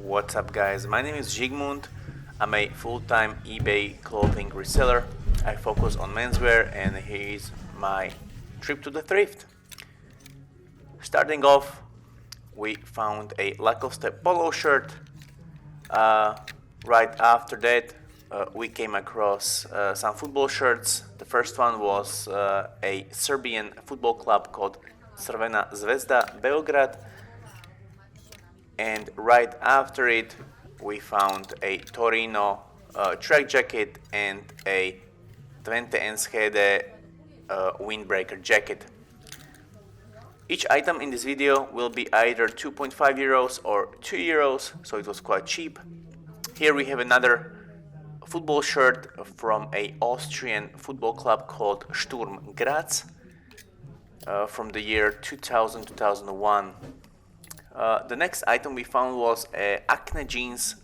What's up, guys? My name is Zsigmund. I'm a full-time eBay clothing reseller. I focus on menswear, and here's my trip to the thrift. Starting off, we found a Lacoste polo shirt. Right after that, we came across some football shirts. The first one was a Serbian football club called Crvena Zvezda Beograd. And right after it, we found a Torino track jacket and a Twente Enschede windbreaker jacket. Each item in this video will be either 2.5 euros or 2 euros, so it was quite cheap. Here we have another football shirt from a Austrian football club called Sturm Graz from the year 2000-2001. The next item we found was Acne jeans,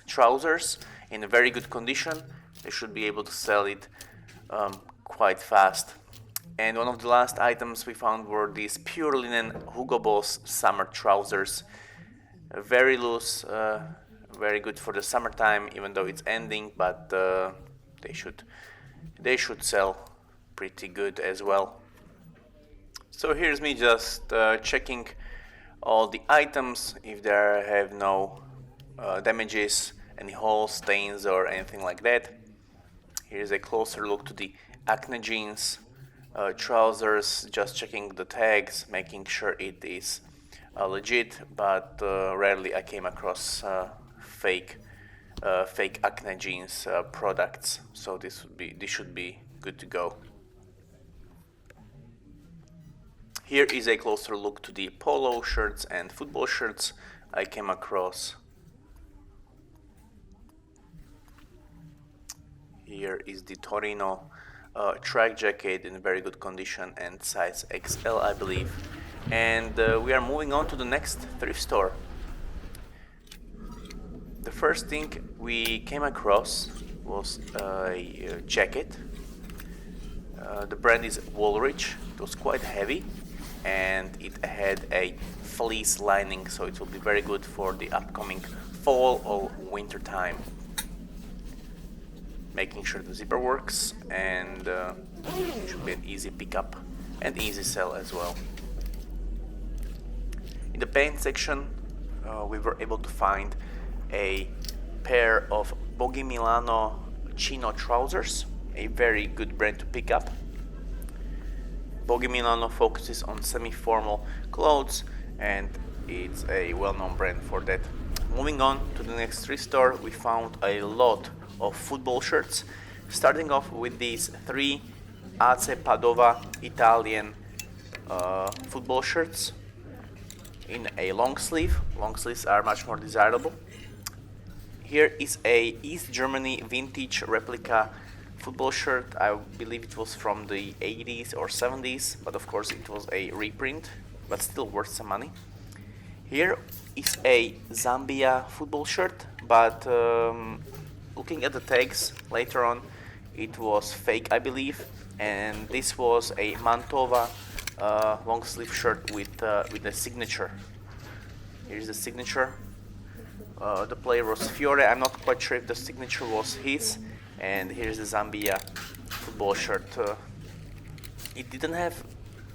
trousers in a very good condition. They should be able to sell it quite fast. And one of the last items we found were these pure linen Hugo Boss summer trousers. Very loose, very good for the summertime, even though it's ending, but they should sell pretty good as well. So here's me just checking all the items, if there have no damages, any holes, stains or anything like that. Here's a closer look to the Acne jeans trousers, just checking the tags, making sure it is legit, but rarely I came across fake Acne jeans products, so this should be good to go. Here is a closer look to the polo shirts and football shirts I came across. Here is the Torino track jacket in very good condition and size XL, I believe. And we are moving on to the next thrift store. The first thing we came across was a jacket. The brand is Woolrich. It was quite heavy, and it had a fleece lining, so it will be very good for the upcoming fall or winter time. Making sure the zipper works, and it should be an easy pickup and easy sell as well. In the pants section, we were able to find a pair of Boggy Milano chino trousers, a very good brand to pick up. Boggy Milano focuses on semi-formal clothes, and it's a well-known brand for that. Moving on to the next thrift store, we found a lot of football shirts, starting off with these 3 AC Padova Italian football shirts in a long sleeve. Long sleeves are much more desirable. Here is a East Germany vintage replica football shirt. I believe it was from the 80s or 70s, but of course it was a reprint, but still worth some money. Here is a Zambia football shirt, but looking at the tags later on, it was fake, I believe, and this was a Mantova long sleeve shirt with a signature. Here's the signature. The player was Fiore. I'm not quite sure if the signature was his. And here's the Zambia football shirt. It didn't have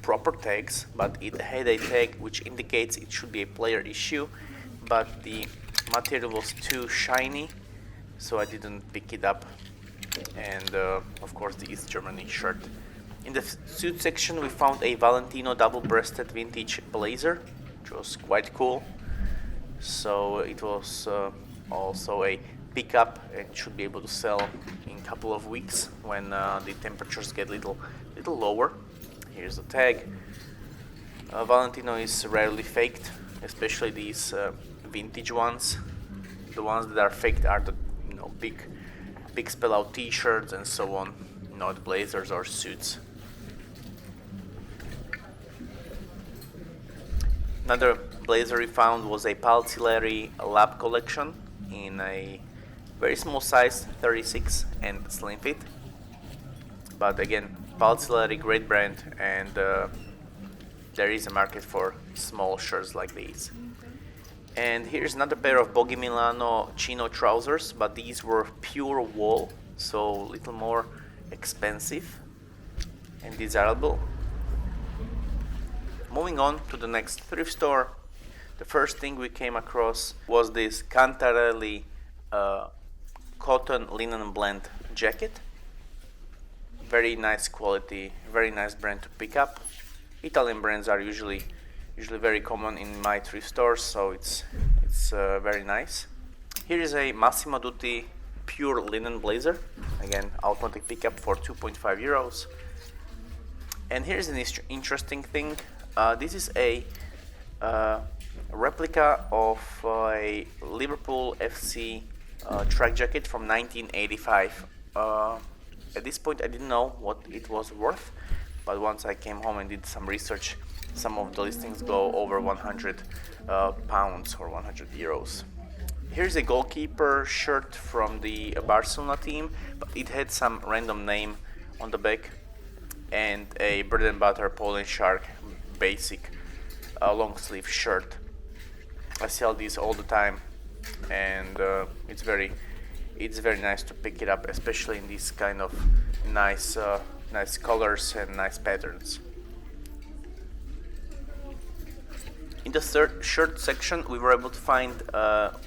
proper tags, but it had a tag which indicates it should be a player issue, but the material was too shiny, so I didn't pick it up. And of course the East Germany shirt. In the suit section we found a Valentino double-breasted vintage blazer, which was quite cool. So it was also a pickup and should be able to sell in a couple of weeks when the temperatures get little lower. Here's the tag. Valentino is rarely faked, especially these vintage ones. The ones that are faked are the big spell out t-shirts and so on, not blazers or suits. Another blazer we found was a Palzileri Lab collection in a very small size, 36 and slim fit. But again, Palzileri, great brand, and there is a market for small shirts like these. And here's another pair of Boggy Milano chino trousers, but these were pure wool, so a little more expensive and desirable. Moving on to the next thrift store, the first thing we came across was this Cantarelli cotton linen blend jacket. Very nice quality, very nice brand to pick up. Italian brands are usually very common in my thrift stores, so it's very nice. Here is a Massimo Dutti pure linen blazer, again automatic pickup for 2.5 euros. And here's an interesting thing. This is a replica of a Liverpool FC track jacket from 1985. At this point I didn't know what it was worth, but once I came home and did some research, some of the listings go over 100 pounds or 100 euros. Here's a goalkeeper shirt from the Barcelona team, but it had some random name on the back, and a bread and butter Polish shark basic long sleeve shirt. I sell these all the time, and it's very nice to pick it up, especially in these kind of nice colors and nice patterns. In the third shirt section, we were able to find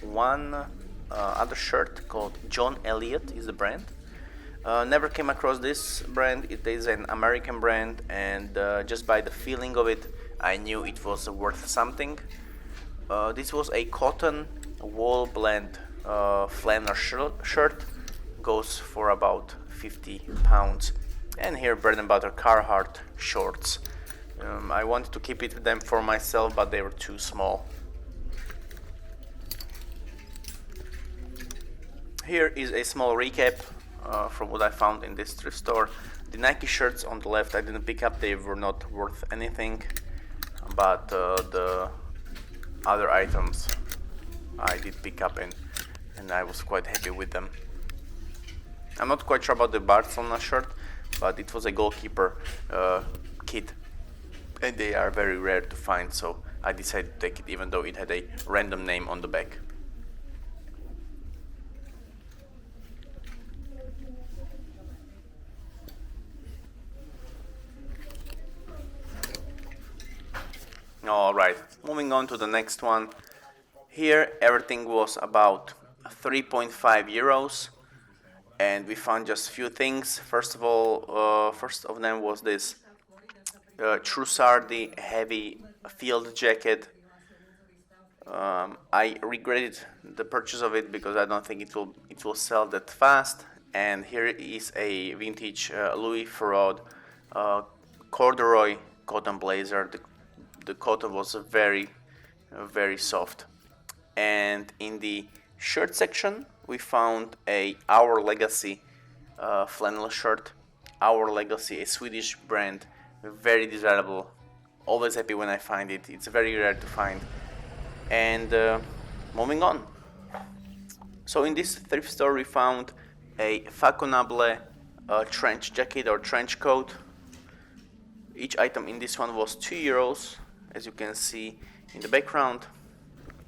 one other shirt called John Elliott is the brand. Never came across this brand. It is an American brand, and just by the feeling of it, I knew it was worth something. This was a cotton wool blend flannel shirt, goes for about 50 pounds. And here bread and butter Carhartt shorts. I wanted to keep them for myself, but they were too small. Here is a small recap from what I found in this thrift store. The Nike shirts on the left I didn't pick up, they were not worth anything, but the other items I did pick up, and I was quite happy with them. I'm not quite sure about the Barcelona shirt, but it was a goalkeeper kit, and they are very rare to find, so I decided to take it even though it had a random name on the back. Alright, moving on to the next one. Here everything was about 3.5 euros, and we found just few things. First of them was this Trussardi heavy field jacket. I regretted the purchase of it because I don't think it will sell that fast. And here is a vintage Louis Farod corduroy cotton blazer. The cotton was very soft. And in the shirt section, we found a Our Legacy flannel shirt. Our Legacy, a Swedish brand, very desirable. Always happy when I find it. It's very rare to find. And moving on. So in this thrift store, we found a fashionable trench jacket or trench coat. Each item in this one was 2 euros. As you can see in the background,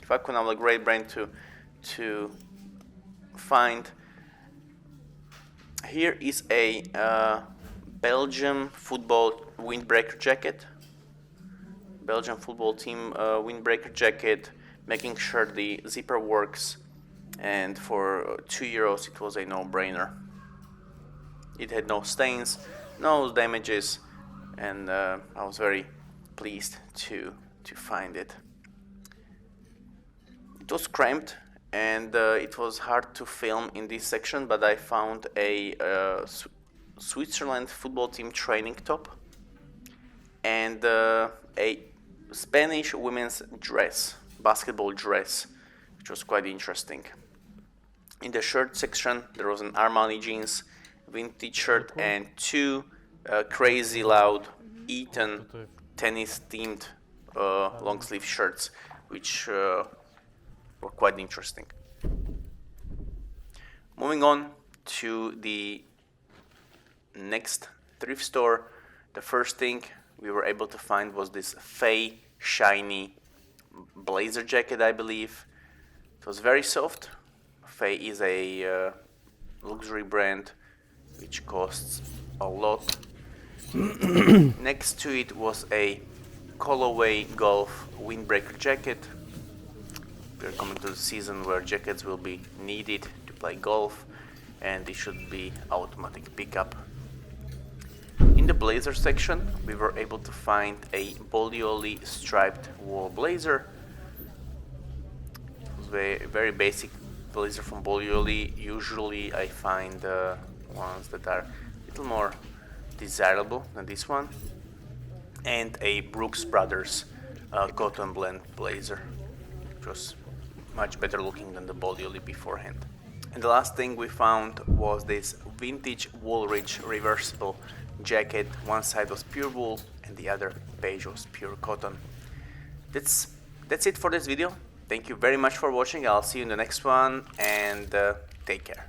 fashionable, great brand to find. Here is a Belgium football windbreaker jacket. Belgian football team windbreaker jacket, making sure the zipper works, and for 2 euros it was a no-brainer. It had no stains, no damages, and I was very pleased to find it. It was cramped, and it was hard to film in this section, but I found a Switzerland football team training top and a Spanish women's dress, basketball dress, which was quite interesting. In the shirt section, there was an Armani jeans vintage shirt and two crazy loud Eton tennis themed long sleeve shirts, which were quite interesting. Moving on to the next thrift store, the first thing we were able to find was this Fay shiny blazer jacket, I believe. It was very soft. Faye is a luxury brand which costs a lot. Next to it was a Callaway Golf windbreaker jacket. We're coming to the season where jackets will be needed to play golf, and it should be automatic pickup. In the blazer section, we were able to find a Bolioli striped wool blazer. It was very basic blazer from Bolioli. Usually I find ones that are a little more desirable than this one. And a Brooks Brothers cotton blend blazer, which was much better looking than the Bolioli beforehand. And the last thing we found was this vintage Woolrich reversible jacket. One side was pure wool and the other beige was pure cotton. That's it for this video. Thank you very much for watching. I'll see you in the next one, and take care.